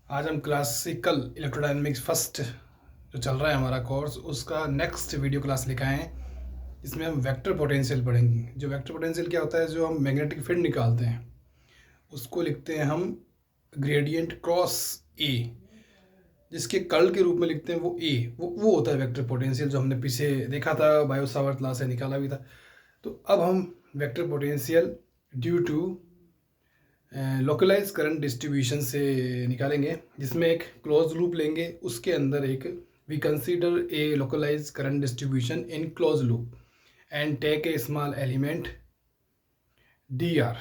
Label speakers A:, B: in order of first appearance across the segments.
A: आज हम classical electrodynamics first जो चल रहा है हमारा कोर्स, उसका नेक्स्ट वीडियो क्लास लेकर आए हैं। इसमें हम वेक्टर पोटेंशियल पढ़ेंगे। जो वेक्टर पोटेंशियल क्या होता है, जो हम मैग्नेटिक फील्ड निकालते हैं उसको लिखते हैं हम ग्रेडियंट क्रॉस ए, जिसके कर्ल के रूप में लिखते हैं वो ए। वो होता है वेक्टर पोटेंशियल, जो हमने पीछे देखा था, बायो सावर्ट लॉ से निकाला भी था। तो अब हम vector potential due to localize current distribution से निकालेंगे, जिसमें एक क्लोज लूप लेंगे, उसके अंदर एक we consider a localize current distribution in close loop and take a small element D R.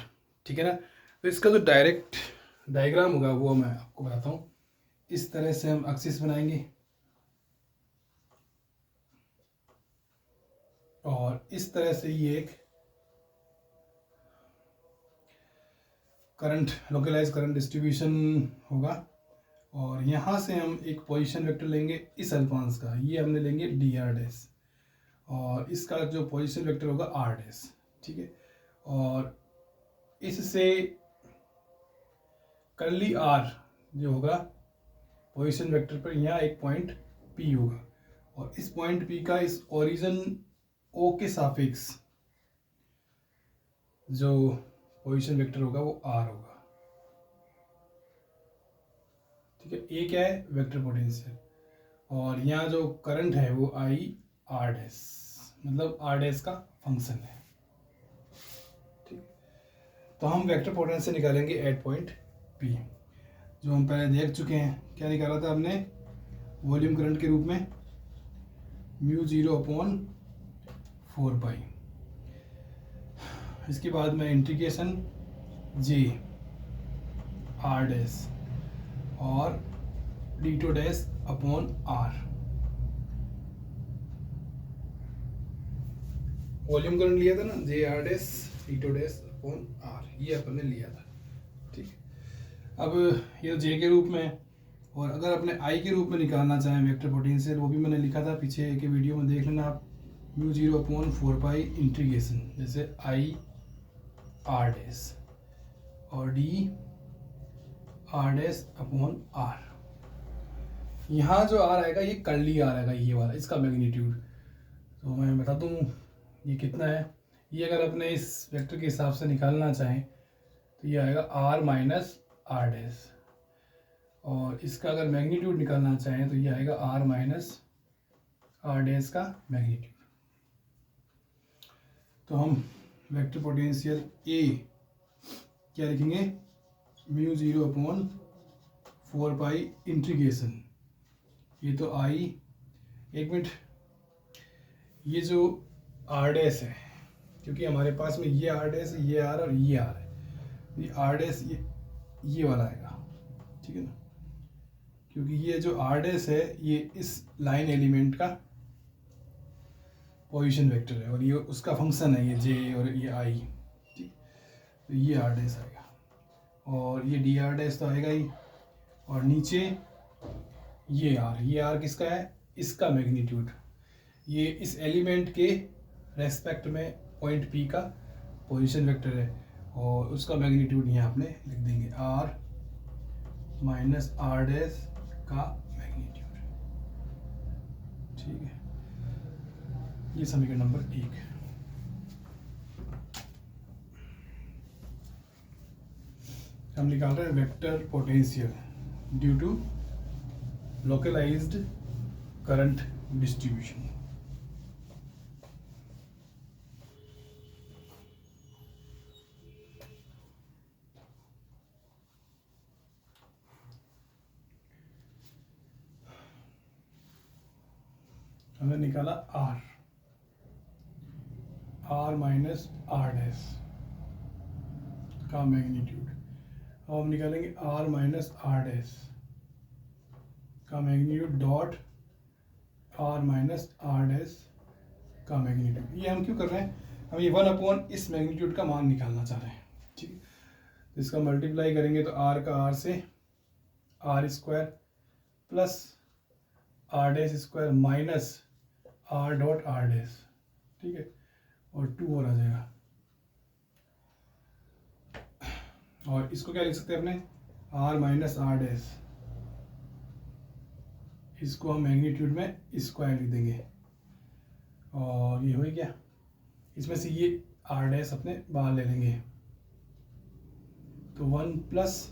A: ठीक है ना। तो इसका जो डायरेक्ट डायग्राम होगा वो मैं आपको बताता हूँ। इस तरह से हम एक्सिस बनाएंगे और इस तरह से ये एक करंट लोकलाइज करंट डिस्ट्रीब्यूशन होगा। और यहाँ से हम एक पोजीशन वेक्टर लेंगे इस अल्फांस का, ये हमने लेंगे डी आर डैश, और इसका जो पोजीशन वेक्टर होगा आर डैश। ठीक है। और इससे कर्ली आर जो होगा पोजीशन वेक्टर पर, यहाँ एक पॉइंट पी होगा, और इस पॉइंट पी का इस ओरिजिन ओ के सापेक्ष जो पोजीशन वेक्टर होगा वो आर होगा। ठीक है। ए क्या है, वेक्टर पोटेंशियल, और यहाँ जो करंट है वो आई आर डैश, मतलब आर डैश का फंक्शन है। ठीक। तो हम वेक्टर पोटेंशियल निकालेंगे एट पॉइंट पी, जो हम पहले देख चुके हैं। क्या निकाला था हमने, वॉल्यूम करंट के रूप में म्यू 0/4 पाई। इसके बाद में इंटीग्रेशन जे आर डैश और D tau dash upon R. Volume current लिया था ना, J R dash D tau dash upon R, ये अपन ने लिया था। ठीक। अब ये जे के रूप में, और अगर अपने आई के रूप में निकालना चाहें वेक्टर पोटेंशियल, वो भी मैंने लिखा था पीछे के वीडियो में, देख लेना आप। म्यू 0/4 पाई इंटीग्रेशन, जैसे आई आर डैश और D R dash upon R. यहाँ जो आर आएगा ये कर्ली आर आएगा, ये वाला, इसका मैग्नीट्यूड। तो मैं बता दूँ ये कितना है। ये अगर अपने इस वेक्टर के हिसाब से निकालना चाहें तो ये आएगा आर माइनस आर डैश, और इसका अगर मैग्नीट्यूड निकालना चाहें तो ये आएगा आर माइनस आर डैश का मैग्नीट्यूड। तो हम वेक्टर पोटेंशियल ए क्या लिखेंगे, म्यू 0/4 पाई इंटीग्रेशन, ये तो आई, एक मिनट, ये जो आर डैश है, क्योंकि हमारे पास में ये आर डैश, ये आर और ये आर है, ये आर डैश ये वाला आएगा। ठीक है ना, क्योंकि ये जो आर डैश है ये इस लाइन एलिमेंट का पोजीशन वेक्टर है, और ये उसका फंक्शन है, ये जे और ये आई। ठीक। तो ये आर डैश आएगा, और ये डी आर डैश तो आएगा ही, और नीचे ये आर किसका है, इसका मैग्नीट्यूड, ये इस एलिमेंट के रेस्पेक्ट में पॉइंट पी का पोजीशन वेक्टर है, और उसका मैग्नीट्यूड यहाँ आपने लिख देंगे आर माइनस आर डैश का मैग्नीट्यूड। ठीक है। ये समीकरण नंबर 1। हम निकाल रहे हैं vector potential due to localized current distribution. हमने निकाला आर माइनस आर डैश का मैग्नीट्यूड। अब हम निकालेंगे आर माइनस आर डैश का magnitude dot R minus R dash का मैग्नीट्यूड। ये हम क्यों कर रहे हैं, हम ये 1/, इस मैग्नीट्यूड का मान निकालना चाह रहे हैं। ठीक है। तो इसका मल्टीप्लाई करेंगे तो आर का आर से R square plus R dash square minus R dot R dash. ठीक है। और 2 और आ जाएगा, और इसको क्या लिख सकते हैं अपने, आर माइनस आर डैश इसको हम मैग्नीट्यूड में स्क्वायर लिख देंगे और ये हो गया। इसमें से ये आर डैश अपने बाहर ले लेंगे, तो 1 plus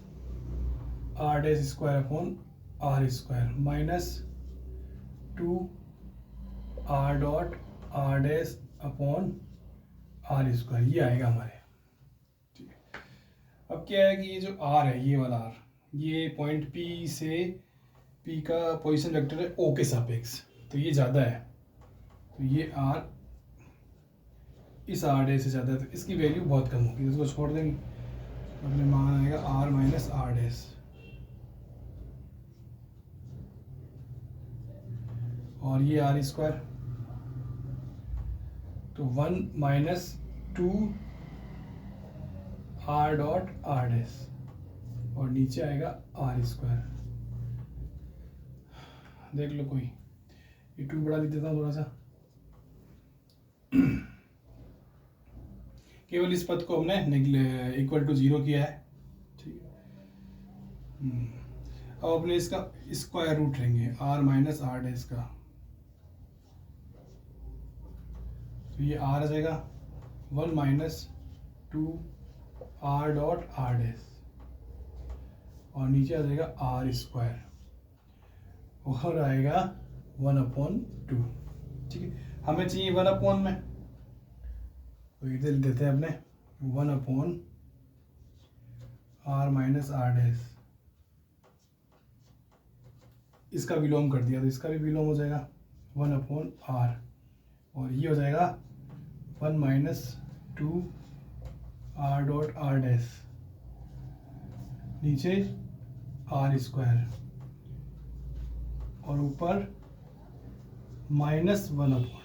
A: R dash square upon R square minus 2 R dot R dash upon R square, ये आएगा हमारे। ठीक है, अब क्या है कि ये जो आर है, ये वाला आर, ये पॉइंट पी से, पी का पोजीशन वेक्टर है ओ के सापेक्ष, तो ये ज़्यादा है, तो ये आर इस आर डैश से ज़्यादा है, तो इसकी वैल्यू बहुत कम होगी, इसको छोड़ देंगे, अपने मान आएगा आर माइनस आर डैश, और ये आर स्क्वायर, तो 1 minus 2 R dot R dash, और नीचे आएगा आर स्क्वायर। देख लो कोई, ये 2 बढ़ा लिख देता हूँ थोड़ा सा, केवल इस पद को हमने इक्वल टू 0 किया है। ठीक है, अब अपने इसका स्क्वायर रूट लेंगे आर माइनस आर डैश का, तो ये आर आ जाएगा 1 minus 2 R dot R dash, और नीचे आ जाएगा आर स्क्वायर, और आएगा 1/2। ठीक है, हमें चाहिए 1/, में तो इधर देते हैं अपने 1/r माइनस आर डैश, इसका विलोम कर दिया तो इसका भी विलोम हो जाएगा 1/r, और ये हो जाएगा 1 minus 2 R dot R dash, नीचे आर स्क्वायर, और ऊपर -1/2।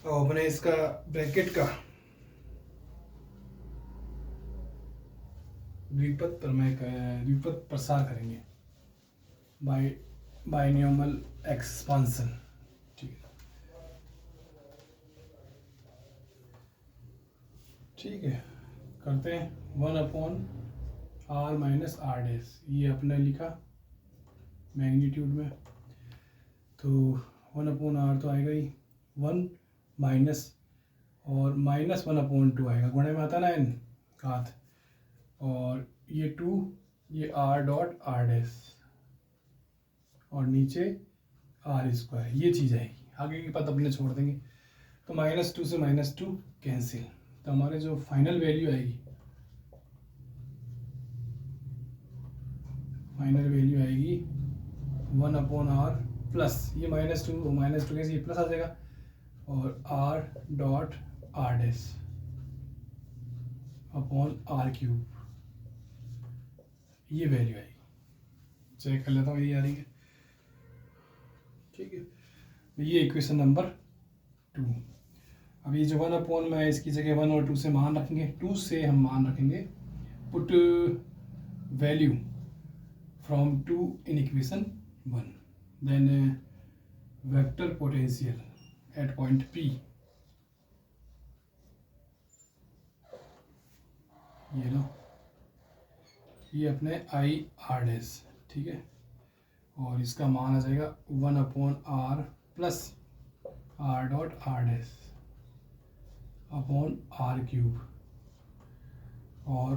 A: और अपने इसका ब्रैकेट का द्विपद प्रमेय का द्विपद प्रसार करेंगे बाइनोमियल एक्सपांशन। ठीक है, ठीक है, करते हैं 1/r माइनस आर डैश, ये अपने लिखा मैग्नीट्यूड में, तो 1/r तो आएगा ही 1 माइनस, और -1/2 आएगा, गुणे में आता ना n घात, और ये 2, ये r डॉट आर डैश, और नीचे आर स्क्वायर, ये चीज़ आएगी, आगे की पद अपने छोड़ देंगे, तो -2 से -2 कैंसिल, तो हमारे जो फाइनल वैल्यू आएगी, फाइनल वैल्यू आएगी 1/r प्लस ये -2 कैसे, ये प्लस आ जाएगा, और r dot R dash upon R cube, ये वैल्यू आएगी। चेक कर लेता हूँ, ये आ रही है। ठीक है, ये इक्वेशन नंबर 2। अब ये जो 1/, में इसकी जगह 1 और 2 से मान रखेंगे, 2 से हम मान रखेंगे put value from 2 in equation 1, then vector potential at point P, ये लो, ये अपने आई आर डैश। ठीक है, और इसका मान आ जाएगा 1/r plus R dot R dash upon R cube और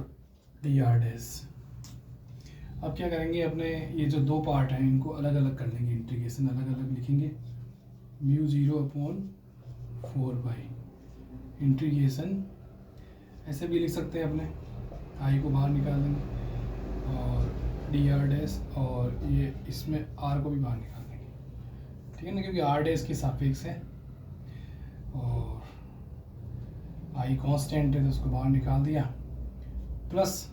A: डी आर डैश। अब क्या करेंगे, अपने ये जो दो पार्ट हैं इनको अलग अलग कर लेंगे, इंटीग्रेशन अलग अलग लिखेंगे, μ0/4 इंटीग्रेशन, ऐसे भी लिख सकते हैं, अपने आई को बाहर निकाल देंगे और डी आर डैश, और ये इसमें आर को भी बाहर निकाल देंगे। ठीक है ना, क्योंकि आर डैश के सापेक्ष है और आई कांस्टेंट है, तो उसको बाहर निकाल दिया, प्लस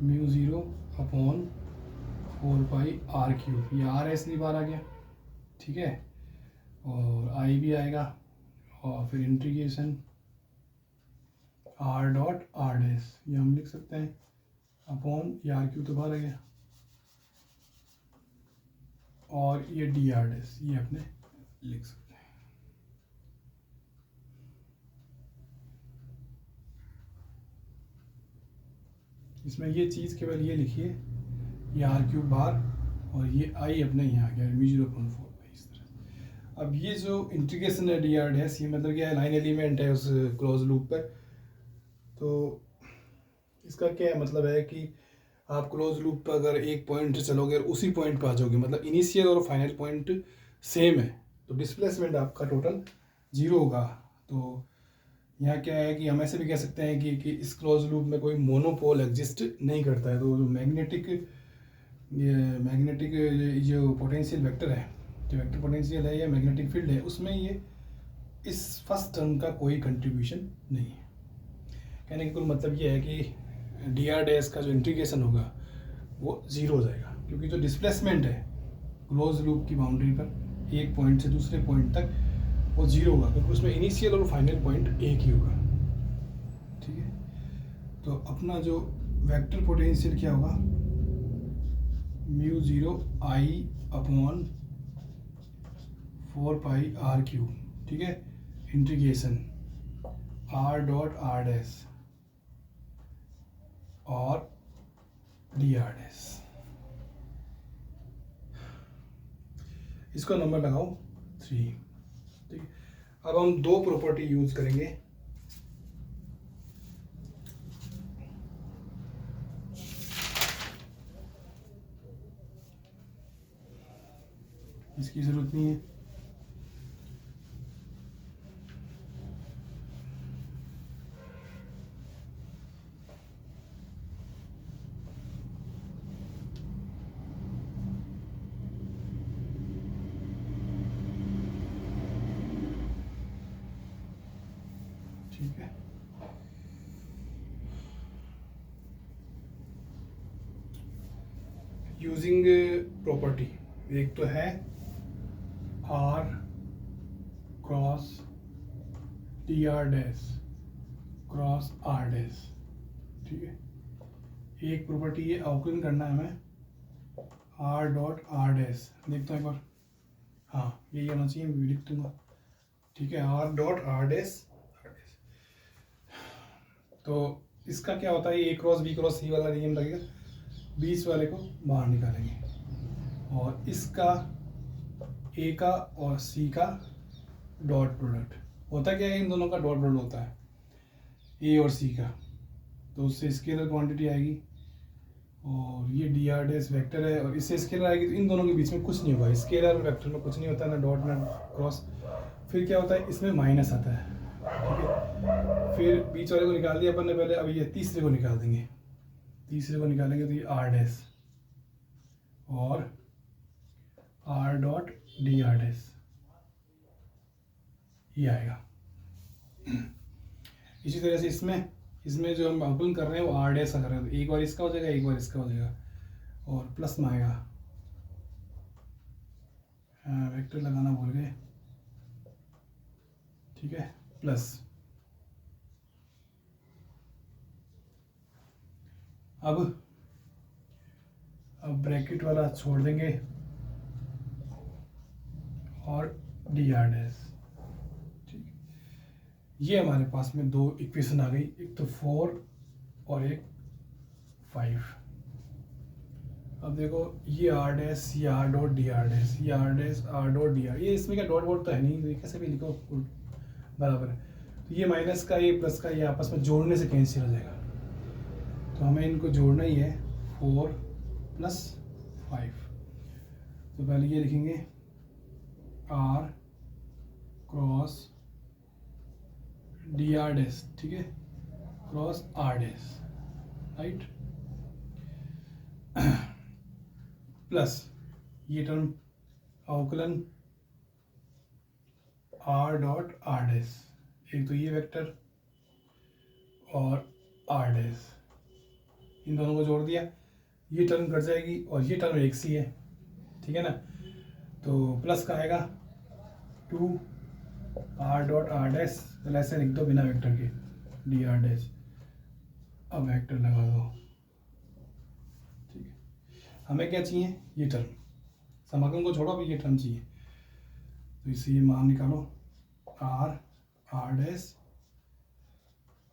A: μ0/4πr³, ये आर इसलिए बाहर आ गया। ठीक है, और आई भी आएगा, और फिर integration are dot R dash, ये हम लिख सकते हैं अपॉन, ये आर क्यूब तो बाहर आ गया, और ये डी आर डैश, ये अपने लिख सकते हैं। इसमें ये चीज़ केवल ये लिखिए, ये आर क्यूब बाहर और ये आई अपने यहाँ आ गया μ0.4 इस तरह। अब ये जो इंटीग्रेशन है डी आर डैश, ये मतलब क्या है, लाइन एलिमेंट है उस क्लोज लूप पर। तो इसका क्या मतलब है कि आप क्लोज लूप पर अगर एक पॉइंट से चलोगे और उसी पॉइंट पर आ जाओगे, मतलब इनिशियल और फाइनल पॉइंट सेम है, तो डिस्प्लेसमेंट आपका टोटल 0 होगा। तो यहाँ क्या है कि हम ऐसे भी कह सकते हैं कि इस क्लोज लूप में कोई मोनोपोल एग्जिस्ट नहीं करता है। तो जो मैग्नेटिक जो पोटेंशियल वेक्टर है, जो वेक्टर पोटेंशियल है या मैग्नेटिक फील्ड है, उसमें ये इस फर्स्ट टर्म का कोई कंट्रीब्यूशन नहीं है। कहने का कुल मतलब ये है कि डी आर डैश का जो इंटीग्रेशन होगा वो 0 हो जाएगा, क्योंकि जो डिस्प्लेसमेंट है क्लोज लूप की बाउंड्री पर एक पॉइंट से दूसरे पॉइंट तक वो 0 होगा, क्योंकि उसमें इनिशियल और फाइनल पॉइंट एक ही होगा। ठीक है, तो अपना जो वेक्टर पोटेंशियल क्या होगा, μ0 I upon 4 pi R cube. ठीक है, integration r dot r dash और डी आर डैश, इसका नंबर लगाओ 3। ठीक है, अब हम दो प्रॉपर्टी यूज करेंगे। इसकी जरूरत नहीं है। ठीक है, यूजिंग प्रॉपर्टी, एक तो है r cross D R dash cross r dash. ठीक है, एक प्रॉपर्टी ये अवकलन करना है हमें r डॉट r डैश। देखता हूँ एक बार, हाँ यही होना चाहिए, मैं लिख दूंगा। ठीक है, r डॉट r डैश। तो इसका क्या होता है, a cross b cross c वाला नियम लगेगा, बीच वाले को बाहर निकालेंगे और इसका a का और c का डॉट प्रोडक्ट होता क्या है, इन दोनों का डॉट प्रोडक्ट होता है a और c का, तो उससे स्केलर क्वांटिटी आएगी। और ये डी आर डैश वैक्टर है और इससे स्केलर आएगी, तो इन दोनों के बीच में कुछ नहीं होगा, स्केलर और वेक्टर में कुछ नहीं होता, ना डॉट ना क्रॉस। फिर क्या होता है, इसमें माइनस आता है। ठीक है, फिर बीच वाले को निकाल दिया अपन ने पहले, अब ये तीसरे को निकाल देंगे। तीसरे को निकालेंगे तो ये आर डैश और are dot D R dash ये आएगा। इसी तरह से इसमें जो हम अवकलन कर रहे हैं वो आर डैश का कर रहे हैं, तो एक बार इसका हो जाएगा, एक बार इसका हो जाएगा और प्लस में आएगा। वेक्टर लगाना भूल गए। ठीक है, प्लस। अब ब्रैकेट वाला छोड़ देंगे और डी आर डैश। ठीक, ये हमारे पास में दो इक्वेशन आ गई, एक तो 4 और एक 5। अब देखो ये आर डैश, ये R dot D R dash, ये R dash R dot D R, ये इसमें क्या डॉट वॉट तो है नहीं, तो ये कैसे भी लिखो बराबर है। तो ये माइनस का ये प्लस का ये आपस में जोड़ने से कैंसिल हो जाएगा, तो हमें इनको जोड़ना ही है 4 प्लस 5। तो पहले ये लिखेंगे r cross D R dash, ठीक है, cross r dash, right, plus ये टर्म अवकलन r डॉट r डैश, एक तो ये वेक्टर और r डैश, इन दोनों को जोड़ दिया, ये टर्म कट जाएगी और ये टर्म एक सी है। ठीक है ना, तो प्लस का आएगा 2 r डॉट r डैश, तो ऐसे लिख दो बिना वेक्टर के डी आर डैश। अब वेक्टर लगा दो। ठीक है, हमें क्या चाहिए, ये टर्म, समाकलन को छोड़ो, अभी ये टर्म चाहिए, तो इससे ये मान निकालो r डैश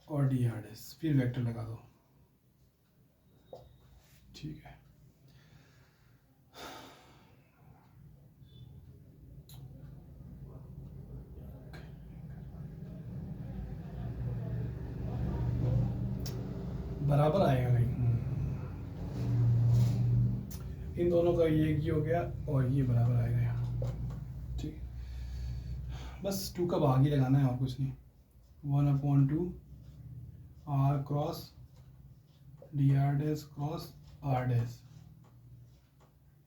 A: और डी आर डैश, फिर वेक्टर लगा दो। ठीक है, बराबर आएगा कहीं। इन दोनों का ये हो गया और ये बराबर आएगा यहाँ। ठीक, बस 2 का भाग ही लगाना है और कुछ नहीं। 1/2 r cross dr dash cross r dash.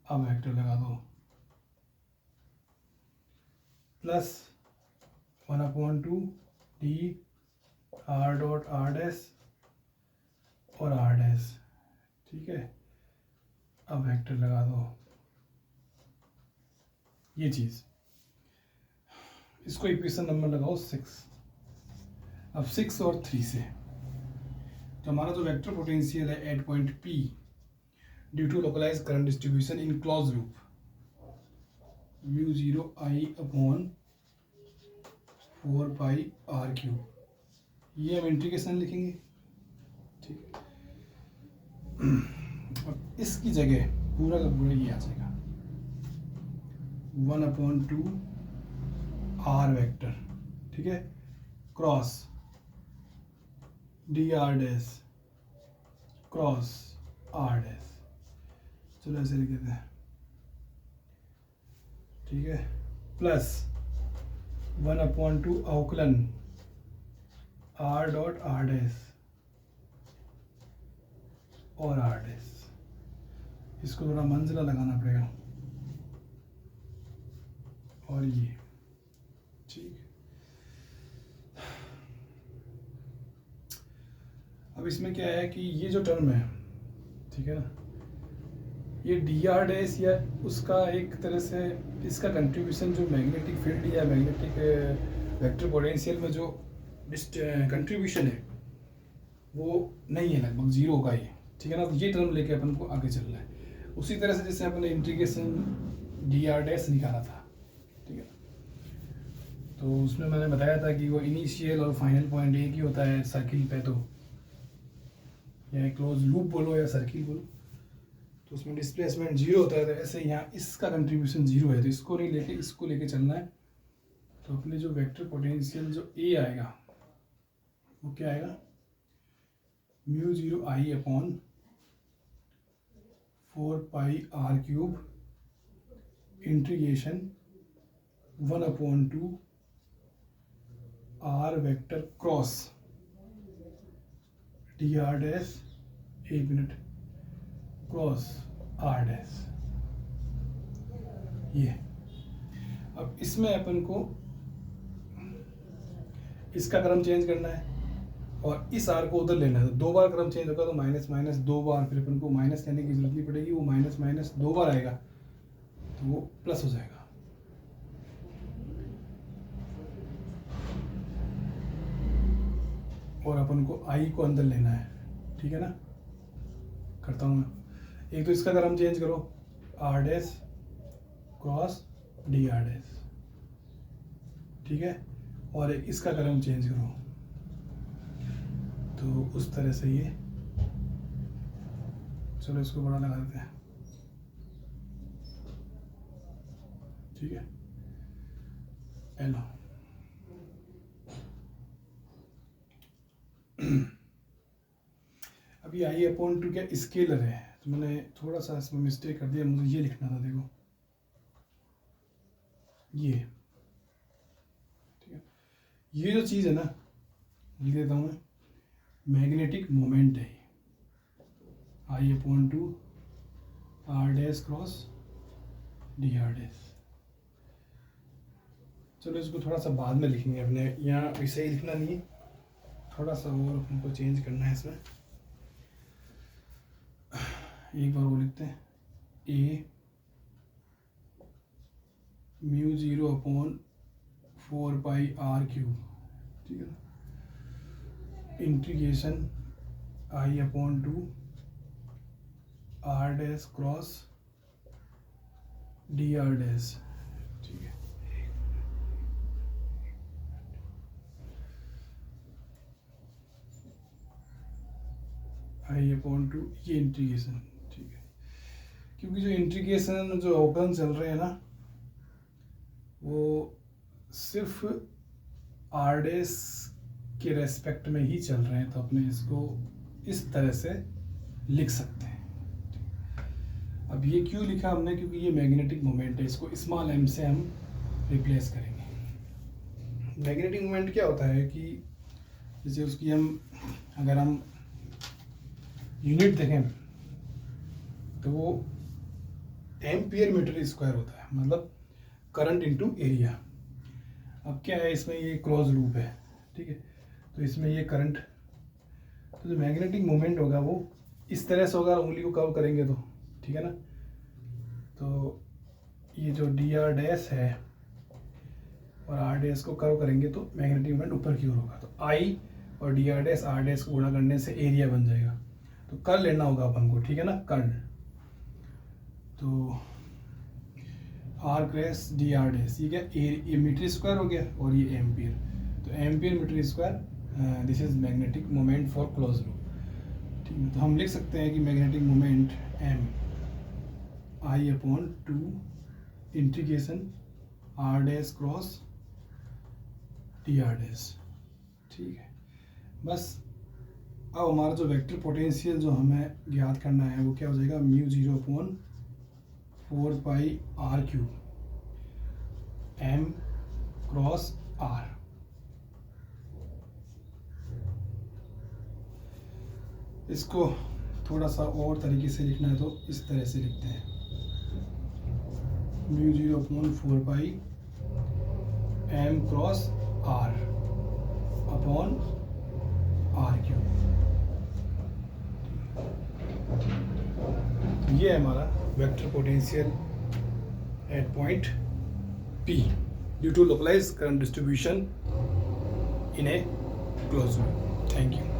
A: अब वेक्टर लगा दो plus 1/2 d r dot r dash और r डैश। ठीक है, अब वेक्टर लगा दो ये चीज़, इसको इक्वेशन नंबर लगाओ 6। अब 6 और 3 से तो हमारा जो वेक्टर पोटेंशियल है at point P due to localize current distribution in close loop μ0 I upon 4 pi r3, ये हम इंटीग्रेशन लिखेंगे। ठीक है, और इसकी जगह पूरा का पूरा ये आ जाएगा 1/2 r वेक्टर। ठीक है, cross dr dash cross r dash. चलो ऐसे लिख देते हैं। ठीक है, प्लस 1/2 अवकलन r डॉट r डैश और r डैश। इसको थोड़ा मंजिला लगाना पड़ेगा और ये। ठीक, अब इसमें क्या है कि ये जो टर्म है, ठीक है ना, ये dr डैश या उसका एक तरह से इसका कंट्रीब्यूशन जो मैग्नेटिक फील्ड या मैग्नेटिक वेक्टर पोटेंशियल में जो कंट्रीब्यूशन है वो नहीं है, लगभग 0 का ही। ठीक है ना, तो ये टर्म लेके अपन को आगे चलना है उसी तरह से जैसे अपने इंटीग्रेशन dr डैश निकाला था। ठीक है, तो उसमें मैंने बताया था कि वो इनिशियल और फाइनल पॉइंट एक ही होता है सर्किल पे, तो या क्लोज लूप बोलो या सर्किल बोलो, तो उसमें डिस्प्लेसमेंट 0 होता है। तो ऐसे यहाँ इसका कंट्रीब्यूशन 0 है, तो इसको नहीं लेके इसको लेके चलना है। तो अपने जो वेक्टर पोटेंशियल जो ए आएगा वो क्या आएगा, μ0 I upon 4 pi r3 integration 1/2 r vector cross dr dash, एक मिनट, क्रॉस r डैश। ये अब इसमें अपन को इसका क्रम चेंज करना है और इस r को उधर लेना है। तो 2 बार क्रम चेंज होगा तो माइनस माइनस 2 बार, फिर अपन को माइनस लेने की जरूरत नहीं पड़ेगी, वो माइनस माइनस 2 बार आएगा तो वो प्लस हो जाएगा। और अपन को I को अंदर लेना है। ठीक है ना, करता हूँ मैं। एक तो इसका क्रम चेंज करो, r dash cross dr dash. ठीक है, और एक इसका क्रम चेंज करो, तो उस तरह से ये, चलो इसको बड़ा लगा देते हैं। ठीक है, एलो अभी I/2 क्या स्केलर है, तो मैंने थोड़ा सा इसमें मिस्टेक कर दिया, मुझे ये लिखना था। देखो ये, ठीक है, ये जो चीज़ है ना, लिख देता हूँ मैं, मैग्नेटिक मोमेंट है I/2 r dash cross dr dash. चलो इसको थोड़ा सा बाद में लिखेंगे, अपने यहाँ वैसे ही लिखना नहीं है, थोड़ा सा और हमको चेंज करना है इसमें। एक बार वो लिखते हैं, a μ0 अपॉन 4 पाई r3। ठीक है, integration I/2 r dash cross dr dash. ठीक है, I/2 ये इंटीग्रेशन। ठीक है, क्योंकि जो इंटीग्रेशन जो अवकलन चल रहे हैं ना, वो सिर्फ r डैश के रेस्पेक्ट में ही चल रहे हैं, तो अपने इसको इस तरह से लिख सकते हैं। अब ये क्यों लिखा हमने, क्योंकि ये मैग्नेटिक मोमेंट है, इसको स्मॉल m से हम रिप्लेस करेंगे। मैग्नेटिक मोमेंट क्या होता है कि जैसे उसकी अगर हम यूनिट देखें तो वो एम्पियर मीटर स्क्वायर होता है, मतलब करंट इनटू एरिया। अब क्या है, इसमें ये क्लोज लूप है, ठीक है, तो इसमें ये करंट, तो जो मैग्नेटिक मोमेंट होगा वो इस तरह से होगा, उंगली को कर्व करेंगे तो, ठीक है ना। तो ये जो डी आर डैश है और आर डैश को कर्व करेंगे तो मैग्नेटिक मोमेंट ऊपर की ओर होगा। तो आई और डी आर डैश को गुणा करने से एरिया बन जाएगा। तो कर्ल लेना होगा अपन को, ठीक है ना, कर्ल। तो R cross D R dash, ये क्या, ये मीटर स्क्वायर हो गया और ये एम्पियर, तो ampere metre square, this is magnetic moment for close loop, ठीक है। तो हम लिख सकते हैं कि magnetic moment M I upon 2 integration R dash cross D R dash, ठीक है। बस अब हमारा जो वेक्टर पोटेंशियल जो हमें ज्ञात करना है वो क्या हो जाएगा, mu 0/4 pi R cube M cross R. इसको थोड़ा सा और तरीके से लिखना है तो इस तरह से लिखते हैं, mu 0/4 pi M cross R upon R cube. ये है हमारा vector potential at point P due to localized current distribution in a close loop. Thank you.